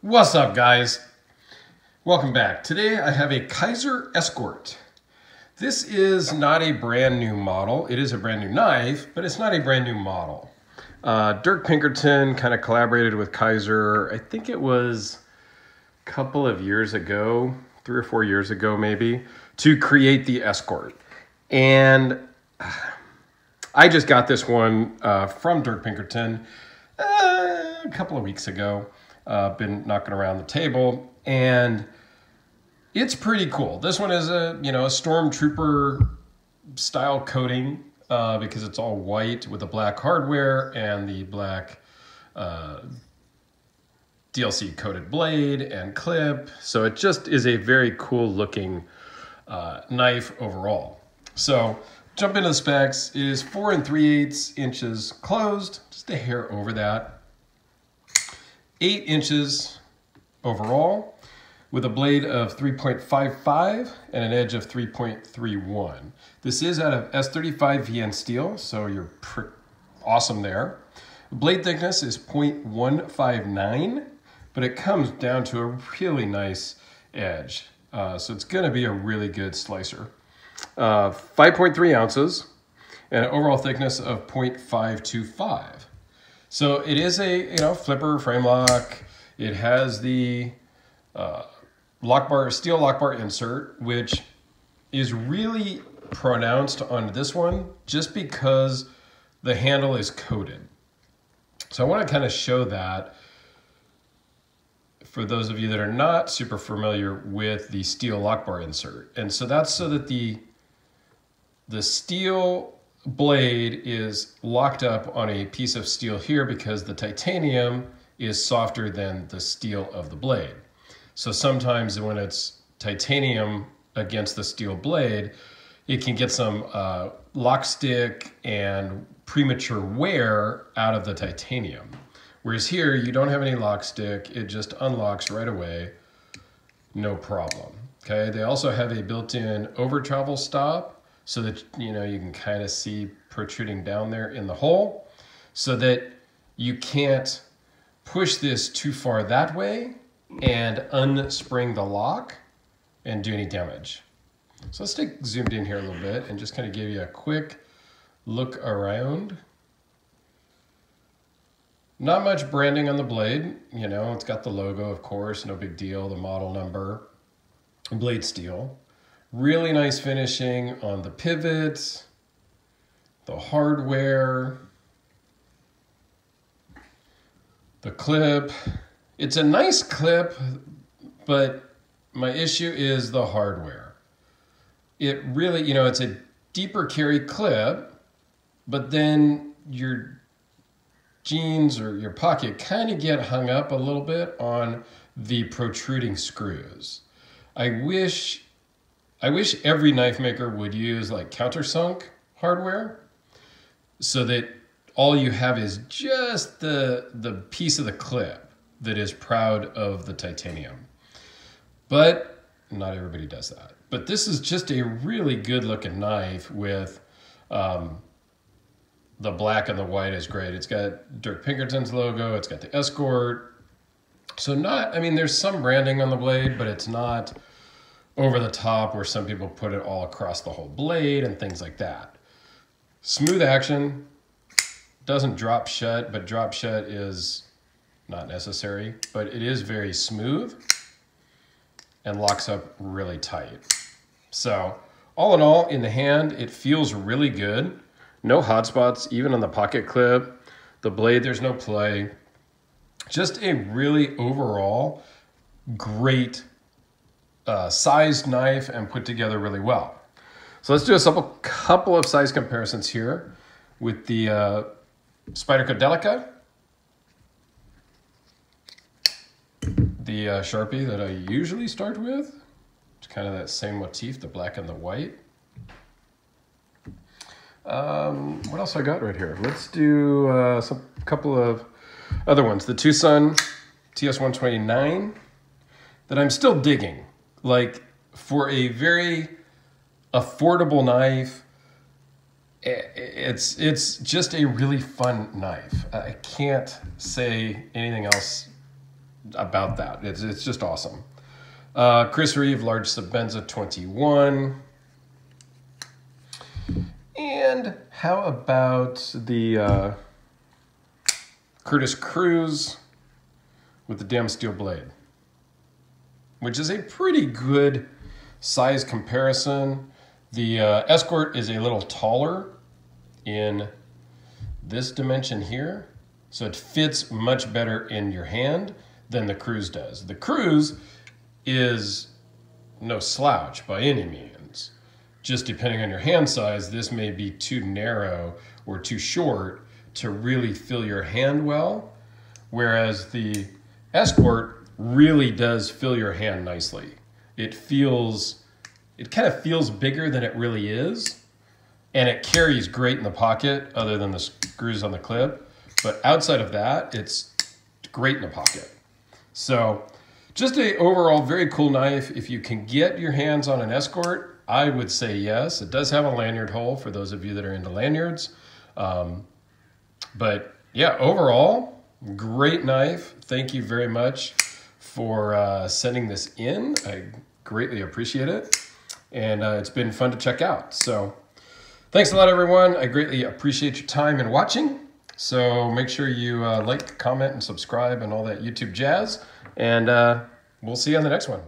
What's up, guys? Welcome back. Today I have a Kizer Escort. This is not a brand new model. It is a brand new knife, but it's not a brand new model. Dirk Pinkerton kind of collaborated with Kizer, I think it was a couple of years ago, 3 or 4 years ago maybe, to create the Escort. And I just got this one from Dirk Pinkerton a couple of weeks ago. Been knocking around the table, and it's pretty cool. This one is a stormtrooper style coating because it's all white with the black hardware and the black DLC coated blade and clip. So it just is a very cool looking knife overall. So jump into the specs. It is 4 3/8 inches closed, just a hair over that. 8 inches overall, with a blade of 3.55 and an edge of 3.31. This is out of S35 VN steel, so you're awesome there. The blade thickness is 0.159, but it comes down to a really nice edge. So it's gonna be a really good slicer. 5.3 ounces and an overall thickness of 0.525. So it is a flipper frame lock. It has the steel lock bar insert, which is really pronounced on this one just because the handle is coated. So I want to kind of show that for those of you that are not super familiar with the steel lock bar insert. And so that's so that the steel blade is locked up on a piece of steel here because the titanium is softer than the steel of the blade. So sometimes when it's titanium against the steel blade, it can get some lock stick and premature wear out of the titanium. Whereas here, you don't have any lock stick. It just unlocks right away, no problem. Okay. They also have a built-in over travel stop, so that you can kind of see protruding down there in the hole, so that you can't push this too far that way and unspring the lock and do any damage. So let's take zoomed in here a little bit and just kind of give you a quick look around. Not much branding on the blade. It's got the logo, of course, no big deal, the model number, blade steel. Really nice finishing on the pivots, the hardware, the clip. It's a nice clip, but my issue is the hardware. It really, it's a deeper carry clip, but then your jeans or your pocket kind of get hung up a little bit on the protruding screws. I wish every knife maker would use like countersunk hardware so that all you have is just the piece of the clip that is proud of the titanium. But not everybody does that. But this is just a really good looking knife with the black and the white is great. It's got Dirk Pinkerton's logo. It's got the Escort. So there's some branding on the blade, but it's not over the top where some people put it all across the whole blade and things like that. Smooth action, doesn't drop shut, but drop shut is not necessary, but it is very smooth and locks up really tight. So all in all, in the hand, it feels really good. No hot spots, even on the pocket clip. The blade, there's no play. Just a really overall great sized knife and put together really well. So let's do a couple of size comparisons here with the Spyderco Delica, the Sharpie that I usually start with. It's kind of that same motif, the black and the white. What else I got right here? Let's do a couple of other ones. The Tucson TS129 that I'm still digging. Like, for a very affordable knife, it's just a really fun knife. I can't say anything else about that. It's just awesome. Chris Reeve, large Sebenza 21. And how about the Curtis Cruz with the damn steel blade, which is a pretty good size comparison. The Escort is a little taller in this dimension here, so it fits much better in your hand than the Cruz does. The Cruz is no slouch by any means. Just depending on your hand size, this may be too narrow or too short to really fill your hand well, whereas the Escort really does fill your hand nicely. It kind of feels bigger than it really is, and it carries great in the pocket other than the screws on the clip. But outside of that, it's great in the pocket. So just a overall very cool knife. If you can get your hands on an Escort, I would say yes. It does have a lanyard hole for those of you that are into lanyards. But yeah, overall, great knife. Thank you very much for sending this in. I greatly appreciate it. And it's been fun to check out. So thanks a lot, everyone. I greatly appreciate your time and watching. So make sure you like, comment, and subscribe and all that YouTube jazz. And we'll see you on the next one.